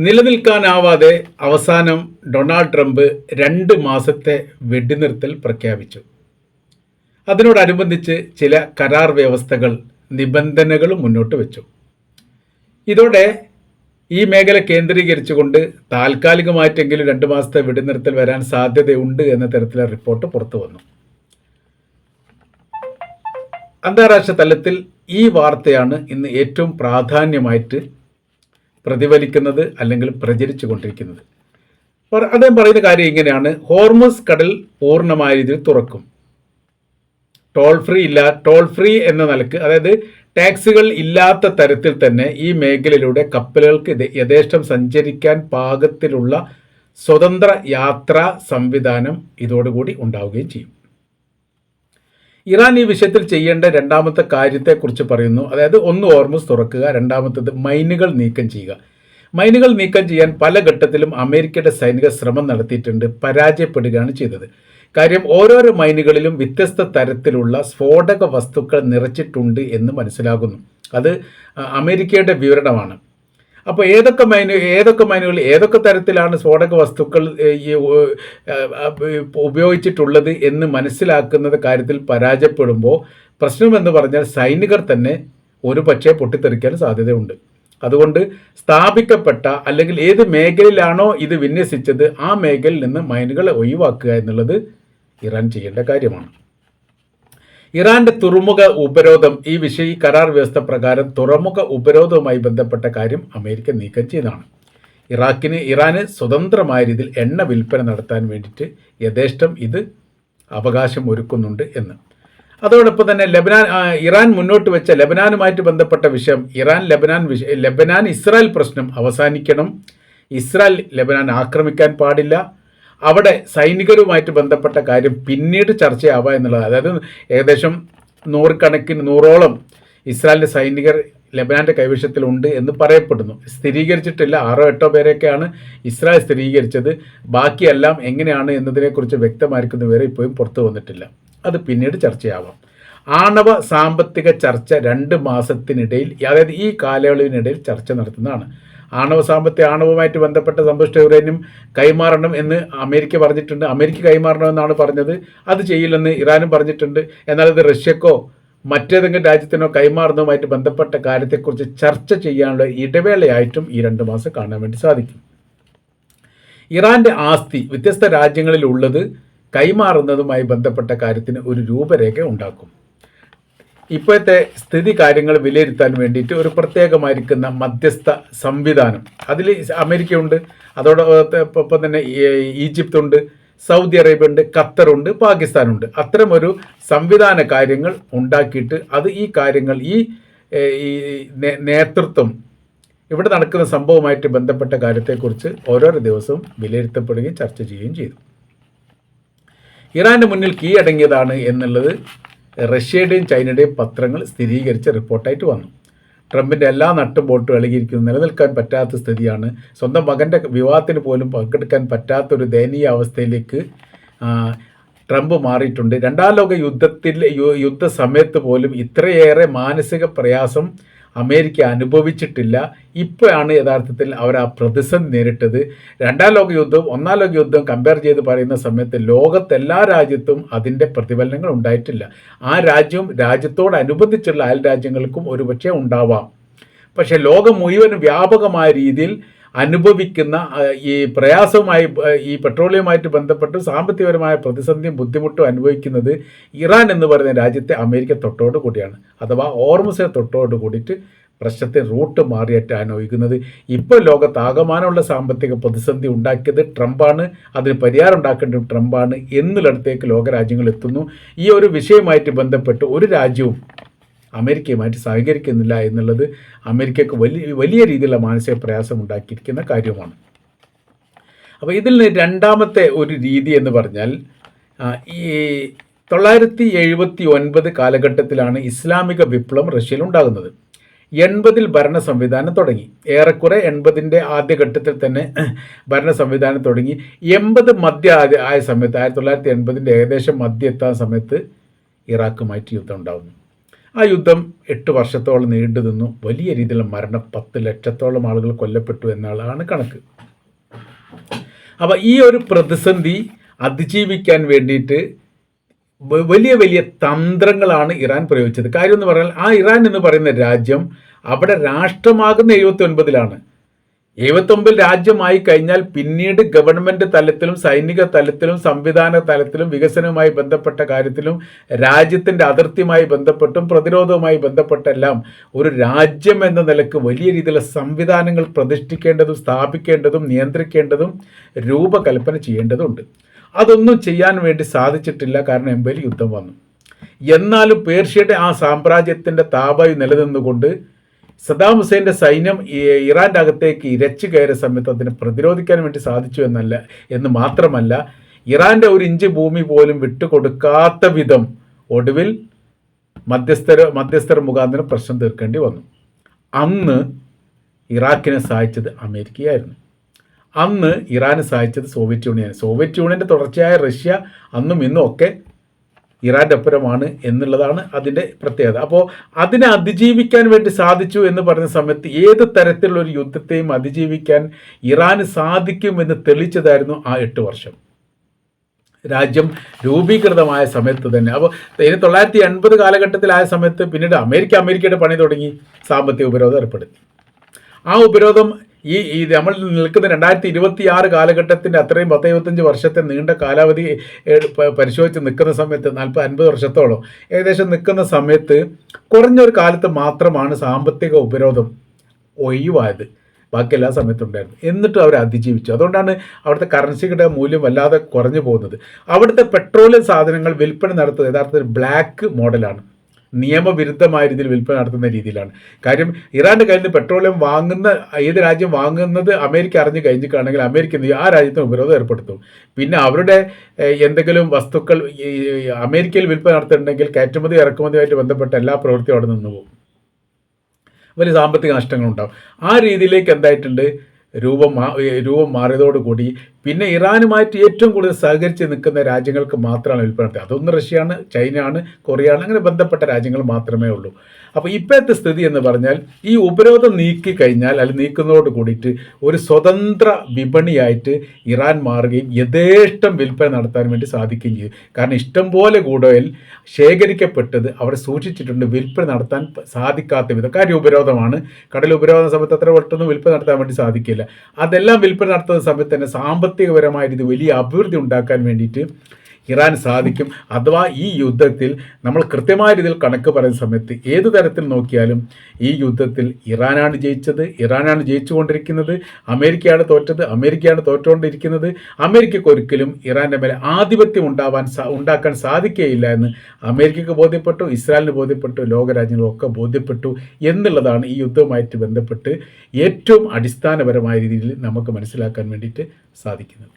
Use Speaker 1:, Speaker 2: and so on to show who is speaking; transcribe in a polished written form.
Speaker 1: നിലനിൽക്കാനാവാതെ അവസാനം Donald Trump 2 മാസത്തെ വെടിനിർത്തൽ പ്രഖ്യാപിച്ചു. അതിനോടനുബന്ധിച്ച് ചില കരാർ വ്യവസ്ഥകൾ, നിബന്ധനകളും മുന്നോട്ട് വെച്ചു. ഇതോടെ ഈ മേഖല കേന്ദ്രീകരിച്ചുകൊണ്ട് താൽക്കാലികമായിട്ടെങ്കിലും 2 മാസത്തെ വെടിനിർത്തൽ വരാൻ സാധ്യതയുണ്ട് എന്ന തരത്തിലുള്ള റിപ്പോർട്ട് പുറത്തു വന്നു. അന്താരാഷ്ട്ര തലത്തിൽ ഈ വാർത്തയാണ് ഇന്ന് ഏറ്റവും പ്രാധാന്യമായിട്ട് പ്രതിഫലിക്കുന്നത് അല്ലെങ്കിൽ പ്രചരിച്ചു കൊണ്ടിരിക്കുന്നത്. അദ്ദേഹം പറയുന്ന കാര്യം ഇങ്ങനെയാണ്: ഹോർമുസ് കടൽ പൂർണ്ണമായ രീതിയിൽ തുറക്കും. ടോൾ ഫ്രീ എന്ന നിലക്ക്, അതായത് ടാക്സുകൾ ഇല്ലാത്ത തരത്തിൽ തന്നെ ഈ മേഖലയിലൂടെ കപ്പലുകൾക്ക് യഥേഷ്ടം സഞ്ചരിക്കാൻ പാകത്തിലുള്ള സ്വതന്ത്ര യാത്രാ സംവിധാനം ഇതോടുകൂടി ഉണ്ടാവുകയും ചെയ്യും. ഇറാൻ ഈ വിഷയത്തിൽ ചെയ്യേണ്ട രണ്ടാമത്തെ കാര്യത്തെക്കുറിച്ച് പറയുന്നു. അതായത് ഒന്ന്, ഹോർമുസ് തുറക്കുക; രണ്ടാമത്തേത് മൈനുകൾ നീക്കം ചെയ്യുക. മൈനുകൾ നീക്കം ചെയ്യാൻ പല ഘട്ടത്തിലും അമേരിക്കയുടെ സൈനിക ശ്രമം നടത്തിയിട്ടുണ്ട്, പരാജയപ്പെടുകയാണ് ചെയ്തത്. കാര്യം, ഓരോരോ മൈനുകളിലും വ്യത്യസ്ത തരത്തിലുള്ള സ്ഫോടക വസ്തുക്കൾ നിറച്ചിട്ടുണ്ട് എന്ന് മനസ്സിലാകുന്നു. അത് അമേരിക്കയുടെ വിവരണമാണ്. അപ്പോൾ ഏതൊക്കെ മൈനുകൾ ഏതൊക്കെ തരത്തിലാണ് സ്ഫോടക വസ്തുക്കൾ ഉപയോഗിച്ചിട്ടുള്ളത് എന്ന് മനസ്സിലാക്കുന്ന കാര്യത്തിൽ പരാജയപ്പെടുമ്പോൾ പ്രശ്നമെന്ന് പറഞ്ഞാൽ സൈനികർ തന്നെ ഒരു പക്ഷേ പൊട്ടിത്തെറിക്കാൻ സാധ്യതയുണ്ട്. അതുകൊണ്ട് സ്ഥാപിക്കപ്പെട്ട അല്ലെങ്കിൽ ഏത് മേഖലയിലാണോ ഇത് വിന്യസിച്ചത് ആ മേഖലയിൽ നിന്ന് മൈനുകളെ ഒഴിവാക്കുക എന്നുള്ളത് ഇറാൻ ചെയ്യേണ്ട കാര്യമാണ്. ഇറാന്റെ തുറമുഖ ഉപരോധം, ഈ കരാർ വ്യവസ്ഥ പ്രകാരം തുറമുഖ ഉപരോധവുമായി ബന്ധപ്പെട്ട കാര്യം അമേരിക്ക നീക്കം ചെയ്തതാണ്. ഇറാന് സ്വതന്ത്രമായ രീതിയിൽ എണ്ണ വിൽപ്പന നടത്താൻ വേണ്ടിയിട്ട് യഥേഷ്ടം ഇത് അവകാശം ഒരുക്കുന്നുണ്ട് എന്ന്. അതോടൊപ്പം തന്നെ ഇറാൻ മുന്നോട്ട് വെച്ച ലെബനാനുമായിട്ട് ബന്ധപ്പെട്ട വിഷയം, ലെബനാൻ ഇസ്രായേൽ പ്രശ്നം അവസാനിക്കണം. ഇസ്രായേൽ ലെബനാൻ ആക്രമിക്കാൻ പാടില്ല. അവിടെ സൈനികരുമായിട്ട് ബന്ധപ്പെട്ട കാര്യം പിന്നീട് ചർച്ചയാവുക എന്നുള്ളത്. അതായത് ഏകദേശം 100ഓളം ഇസ്രായേലിൻ്റെ സൈനികർ ലെബനാൻ്റെ കൈവശത്തിലുണ്ട് എന്ന് പറയപ്പെടുന്നു. സ്ഥിരീകരിച്ചിട്ടില്ല. 6-8 പേരെയൊക്കെയാണ് ഇസ്രായേൽ സ്ഥിരീകരിച്ചത്. ബാക്കിയെല്ലാം എങ്ങനെയാണ് എന്നതിനെക്കുറിച്ച് വ്യക്തമായിരിക്കുന്ന വരെ ഇപ്പോഴും പുറത്തു വന്നിട്ടില്ല. അത് പിന്നീട് ചർച്ചയാവാം. ആണവ സാമ്പത്തിക ചർച്ച 2 മാസത്തിനിടയിൽ, അതായത് ഈ കാലയളവിനിടയിൽ ചർച്ച നടത്തുന്നതാണ്. ആണവമായിട്ട് ബന്ധപ്പെട്ട സമ്പുഷ്ട യുറേനിയം കൈമാറണം എന്ന് അമേരിക്ക പറഞ്ഞിട്ടുണ്ട്. അമേരിക്ക കൈമാറണമെന്നാണ് പറഞ്ഞത്. അത് ചെയ്യില്ലെന്ന് ഇറാനും പറഞ്ഞിട്ടുണ്ട്. എന്നാൽ അത് റഷ്യക്കോ മറ്റേതെങ്കിലും രാജ്യത്തിനോ കൈമാറുന്നതുമായിട്ട് ബന്ധപ്പെട്ട കാര്യത്തെക്കുറിച്ച് ചർച്ച ചെയ്യാനുള്ള ഇടവേളയായിട്ടും ഈ 2 മാസം കാണാൻ വേണ്ടി സാധിക്കും. ഇറാന്റെ ആസ്തി വ്യത്യസ്ത രാജ്യങ്ങളിലുള്ളത് കൈമാറുന്നതുമായി ബന്ധപ്പെട്ട കാര്യത്തിന് ഒരു രൂപരേഖ ഉണ്ടാക്കും. ഇപ്പോഴത്തെ സ്ഥിതി കാര്യങ്ങൾ വിലയിരുത്താൻ വേണ്ടിയിട്ട് ഒരു പ്രത്യേകമായിരിക്കുന്ന മധ്യസ്ഥ സംവിധാനം, അതിൽ അമേരിക്കയുണ്ട്, അതോടൊപ്പം തന്നെ ഈജിപ്തുണ്ട്, സൗദി അറേബ്യ ഉണ്ട്, ഖത്തറുണ്ട്, പാകിസ്ഥാനുണ്ട്. അത്തരമൊരു സംവിധാന കാര്യങ്ങൾ ഉണ്ടാക്കിയിട്ട് അത് ഈ കാര്യങ്ങൾ ഈ നേതൃത്വം ഇവിടെ നടക്കുന്ന സംഭവവുമായിട്ട് ബന്ധപ്പെട്ട കാര്യത്തെക്കുറിച്ച് ഓരോരോ ദിവസവും വിലയിരുത്തപ്പെടുകയും ചർച്ച ചെയ്യുകയും ചെയ്തു. ഇറാൻ്റെ മുന്നിൽ കീഴടങ്ങിയതാണ് എന്നുള്ളത് റഷ്യയുടെയും ചൈനയുടെയും പത്രങ്ങൾ സ്ഥിരീകരിച്ച റിപ്പോർട്ടായിട്ട് വന്നു. ട്രംപിൻ്റെ എല്ലാ നട്ടും ബോട്ടും ഇളകിയിരിക്കുന്നു. നിലനിൽക്കാൻ പറ്റാത്ത സ്ഥിതിയാണ്. സ്വന്തം മകൻ്റെ വിവാഹത്തിന് പോലും പങ്കെടുക്കാൻ പറ്റാത്തൊരു ദയനീയ അവസ്ഥയിലേക്ക് ട്രംപ് മാറിയിട്ടുണ്ട്. 2ാം ലോക യുദ്ധ സമയത്ത് പോലും ഇത്രയേറെ മാനസിക പ്രയാസം അമേരിക്ക അനുഭവിച്ചിട്ടില്ല. ഇപ്പോഴാണ് യഥാർത്ഥത്തിൽ അവർ ആ പ്രതിസന്ധി നേരിട്ടത്. 2ാം ലോക യുദ്ധവും 1ാം ലോക യുദ്ധവും കമ്പയർ ചെയ്ത് പറയുന്ന സമയത്ത് ലോകത്തെല്ലാ രാജ്യത്തും അതിൻ്റെ പ്രതിഫലനങ്ങൾ ഉണ്ടായിട്ടില്ല. ആ രാജ്യത്തോടനുബന്ധിച്ചുള്ള അയൽ രാജ്യങ്ങൾക്കും ഒരുപക്ഷെ ഉണ്ടാവാം. പക്ഷേ ലോകം മുഴുവൻ വ്യാപകമായ രീതിയിൽ അനുഭവിക്കുന്ന ഈ പ്രയാസവുമായി, ഈ പെട്രോളിയവുമായിട്ട് ബന്ധപ്പെട്ട് സാമ്പത്തികപരമായ പ്രതിസന്ധിയും ബുദ്ധിമുട്ടും അനുഭവിക്കുന്നത് ഇറാൻ എന്ന് പറയുന്ന രാജ്യത്തെ അമേരിക്ക തൊട്ടോട് കൂടിയാണ്. അഥവാ ഹോർമുസിനെ തൊട്ടോട് കൂടിയിട്ട് പ്രശ്നത്തെ റൂട്ട് മാറിയിട്ട് അനുഭവിക്കുന്നത്. ഇപ്പോൾ ലോകത്താകമാനമുള്ള സാമ്പത്തിക പ്രതിസന്ധി ഉണ്ടാക്കിയത് ട്രംപാണ്, അതിന് പരിഹാരം ഉണ്ടാക്കേണ്ടത് ട്രംപാണ് എന്നുള്ളിടത്തേക്ക് ലോകരാജ്യങ്ങൾ എത്തുന്നു. ഈ ഒരു വിഷയവുമായിട്ട് ബന്ധപ്പെട്ട് ഒരു രാജ്യവും അമേരിക്കയുമായിട്ട് സഹകരിക്കുന്നില്ല എന്നുള്ളത് അമേരിക്കയ്ക്ക് വലിയ രീതിയിലുള്ള മാനസിക പ്രയാസം ഉണ്ടാക്കിയിരിക്കുന്ന കാര്യമാണ്. അപ്പോൾ ഇതിൽ രണ്ടാമത്തെ ഒരു രീതി എന്ന് പറഞ്ഞാൽ, ഈ 979 കാലഘട്ടത്തിലാണ് ഇസ്ലാമിക വിപ്ലവം റഷ്യയിൽ ഉണ്ടാകുന്നത്. 80-ൽ ഭരണ സംവിധാനം തുടങ്ങി. ഏറെക്കുറെ 80-ൻ്റെ ആദ്യഘട്ടത്തിൽ തന്നെ ഭരണ സംവിധാനം തുടങ്ങി. 80 മധ്യ ആയ സമയത്ത്, 1980-ൻ്റെ ഏകദേശം മധ്യ എത്താൻ സമയത്ത് ഇറാഖുമായിട്ട് യുദ്ധം ഉണ്ടാകുന്നു. ആ യുദ്ധം 8 വർഷത്തോളം നീണ്ടു നിന്നു. വലിയ രീതിയിലുള്ള മരണം, 10 ലക്ഷത്തോളം ആളുകൾ കൊല്ലപ്പെട്ടു എന്നുള്ളതാണ് കണക്ക്. അപ്പോൾ ഈ ഒരു പ്രതിസന്ധി അതിജീവിക്കാൻ വേണ്ടിയിട്ട് വലിയ വലിയ തന്ത്രങ്ങളാണ് ഇറാൻ പ്രയോഗിച്ചത്. കാര്യം എന്ന് പറഞ്ഞാൽ ആ ഇറാൻ എന്ന് പറയുന്ന രാജ്യം അവിടെ രാഷ്ട്രമാകുന്ന 79-ലാണ്. 79 രാജ്യമായി കഴിഞ്ഞാൽ പിന്നീട് ഗവൺമെൻറ് തലത്തിലും സൈനിക തലത്തിലും സംവിധാന തലത്തിലും വികസനവുമായി ബന്ധപ്പെട്ട കാര്യത്തിലും രാജ്യത്തിൻ്റെ അതിർത്തിയുമായി ബന്ധപ്പെട്ടും പ്രതിരോധവുമായി ബന്ധപ്പെട്ടെല്ലാം ഒരു രാജ്യം എന്ന നിലക്ക് വലിയ രീതിയിലുള്ള സംവിധാനങ്ങൾ പ്രതിഷ്ഠിക്കേണ്ടതും സ്ഥാപിക്കേണ്ടതും നിയന്ത്രിക്കേണ്ടതും രൂപകൽപ്പന ചെയ്യേണ്ടതുണ്ട്. അതൊന്നും ചെയ്യാൻ വേണ്ടി സാധിച്ചിട്ടില്ല. കാരണം എംബലി യുദ്ധം വന്നു. എന്നാലും പേർഷ്യയുടെ ആ സാമ്രാജ്യത്തിൻ്റെ താപായി നിലനിന്നുകൊണ്ട് സദ്ദാം ഹുസൈൻ്റെ സൈന്യം ഇറാൻ്റെ അകത്തേക്ക് ഇരച്ചു കയറിയ സമയത്ത് അതിനെ പ്രതിരോധിക്കാൻ വേണ്ടി സാധിച്ചു എന്ന് മാത്രമല്ല, ഇറാൻ്റെ ഒരു ഇഞ്ച് ഭൂമി പോലും വിട്ടുകൊടുക്കാത്ത വിധം ഒടുവിൽ മധ്യസ്ഥർ മുഖാന്തരം പ്രശ്നം തീർക്കേണ്ടി വന്നു. അന്ന് ഇറാഖിനെ സഹായിച്ചത് അമേരിക്കയായിരുന്നു. അന്ന് ഇറാനെ സഹായിച്ചത് സോവിയറ്റ് യൂണിയൻ. സോവിയറ്റ് യൂണിയൻ്റെ തുടർച്ചയായ റഷ്യ അന്നും ഇന്നും ഒക്കെ ഇറാൻ്റെ ഒപ്പരമാണ് എന്നുള്ളതാണ് അതിൻ്റെ പ്രത്യേകത. അപ്പോൾ അതിനെ അതിജീവിക്കാൻ വേണ്ടി സാധിച്ചു എന്ന് പറഞ്ഞ സമയത്ത് ഏത് തരത്തിലുള്ള ഒരു യുദ്ധത്തെയും അതിജീവിക്കാൻ ഇറാന് സാധിക്കുമെന്ന് തെളിയിച്ചതായിരുന്നു ആ 8 വർഷം. രാജ്യം രൂപീകൃതമായ സമയത്ത് തന്നെ. അപ്പോൾ 1980 കാലഘട്ടത്തിലായ സമയത്ത് പിന്നീട് അമേരിക്കയുടെ പണി തുടങ്ങി, സാമ്പത്തിക ഉപരോധം ഏർപ്പെടുത്തി. ആ ഉപരോധം ഈ നമ്മൾ നിൽക്കുന്ന 2026 കാലഘട്ടത്തിൻ്റെ അത്രയും 10-25 വർഷത്തെ നീണ്ട കാലാവധി പരിശോധിച്ച് നിൽക്കുന്ന സമയത്ത് 40-50 വർഷത്തോളം ഏകദേശം നിൽക്കുന്ന സമയത്ത് കുറഞ്ഞൊരു കാലത്ത് മാത്രമാണ് സാമ്പത്തിക ഉപരോധം ഒഴിവായത്. ബാക്കി എല്ലാ സമയത്തും ഉണ്ടായിരുന്നു. എന്നിട്ടും അവർ അതിജീവിച്ചു. അതുകൊണ്ടാണ് അവിടുത്തെ കറൻസിയുടെ മൂല്യം വല്ലാതെ കുറഞ്ഞു പോകുന്നത്. അവിടുത്തെ പെട്രോളിയം സാധനങ്ങൾ വിൽപ്പന നടത്തുന്നത് യഥാർത്ഥത്തിൽ ബ്ലാക്ക് മോഡലാണ്, നിയമവിരുദ്ധമായ രീതിയിൽ വിൽപ്പന നടത്തുന്ന രീതിയിലാണ്. കാര്യം ഇറാൻ്റെ കയ്യിൽ നിന്ന് പെട്രോളിയം വാങ്ങുന്ന ഏത് രാജ്യം വാങ്ങുന്നത് അമേരിക്ക അറിഞ്ഞു കഴിഞ്ഞിട്ടാണെങ്കിൽ അമേരിക്ക ആ രാജ്യത്തിന് ഉപരോധം ഏർപ്പെടുത്തും. പിന്നെ അവരുടെ എന്തെങ്കിലും വസ്തുക്കൾ അമേരിക്കയിൽ വിൽപ്പന നടത്തുന്നുണ്ടെങ്കിൽ കയറ്റുമതി ഇറക്കുമതിയുമായിട്ട് ബന്ധപ്പെട്ട എല്ലാ പ്രവൃത്തിയും അവിടെ നിന്ന് പോകും. വലിയ സാമ്പത്തിക നഷ്ടങ്ങളുണ്ടാകും. ആ രീതിയിലേക്ക് എന്തായിട്ടുണ്ട്, രൂപം മാറിയതോടുകൂടി പിന്നെ ഇറാനുമായിട്ട് ഏറ്റവും കൂടുതൽ സഹകരിച്ച് നിൽക്കുന്ന രാജ്യങ്ങൾക്ക് മാത്രമാണ് വിൽപ്പന നടത്തുക. അതൊന്ന് റഷ്യയാണ്, ചൈനയാണ്, കൊറിയയാണ്, അങ്ങനെ ബന്ധപ്പെട്ട രാജ്യങ്ങൾ മാത്രമേ ഉള്ളൂ. അപ്പോൾ ഇപ്പോഴത്തെ സ്ഥിതി എന്ന് പറഞ്ഞാൽ ഈ ഉപരോധം നീക്കിക്കഴിഞ്ഞാൽ അല്ലെങ്കിൽ നീക്കുന്നതോട് കൂടിയിട്ട് ഒരു സ്വതന്ത്ര വിപണിയായിട്ട് ഇറാൻ മാറുകയും യഥേഷ്ടം വിൽപ്പന നടത്താൻ വേണ്ടി സാധിക്കുകയും ചെയ്യും. കാരണം ഇഷ്ടംപോലെ കൂടുതൽ ശേഖരിക്കപ്പെട്ടത് അവിടെ സൂക്ഷിച്ചിട്ടുണ്ട്, വിൽപ്പന നടത്താൻ സാധിക്കാത്ത വിധം. കാര്യം ഉപരോധമാണ്, കടൽ ഉപരോധ സമയത്ത് അത്ര പെട്ടെന്ന് വിൽപ്പന നടത്താൻ വേണ്ടി സാധിക്കില്ല. അതെല്ലാം വിൽപ്പന നടത്തുന്ന സമയത്ത് തന്നെ സാമ്പത്തികപരമായ രീതി വലിയ അഭിവൃദ്ധി ഉണ്ടാക്കാൻ വേണ്ടിയിട്ട് ഇറാൻ സാധിക്കും. അഥവാ ഈ യുദ്ധത്തിൽ നമ്മൾ കൃത്യമായ രീതിയിൽ കണക്ക് പറയുന്ന സമയത്ത് ഏത് തരത്തിൽ നോക്കിയാലും ഈ യുദ്ധത്തിൽ ഇറാനാണ് ജയിച്ചത്, ഇറാനാണ് ജയിച്ചുകൊണ്ടിരിക്കുന്നത്. അമേരിക്കയാണ് തോറ്റത്, അമേരിക്കയാണ് തോറ്റുകൊണ്ടിരിക്കുന്നത്. അമേരിക്കയ്ക്ക് ഒരിക്കലും ഇറാൻ്റെ മേലെ ആധിപത്യം ഉണ്ടാക്കാൻ സാധിക്കുകയില്ല എന്ന് അമേരിക്കയ്ക്ക് ബോധ്യപ്പെട്ടു, ഇസ്രായേലിന് ബോധ്യപ്പെട്ടു, ലോകരാജ്യങ്ങളൊക്കെ ബോധ്യപ്പെട്ടു എന്നുള്ളതാണ് ഈ യുദ്ധവുമായിട്ട് ബന്ധപ്പെട്ട് ഏറ്റവും അടിസ്ഥാനപരമായ രീതിയിൽ നമുക്ക് മനസ്സിലാക്കാൻ വേണ്ടിയിട്ട് സാധിക്കുന്നത്.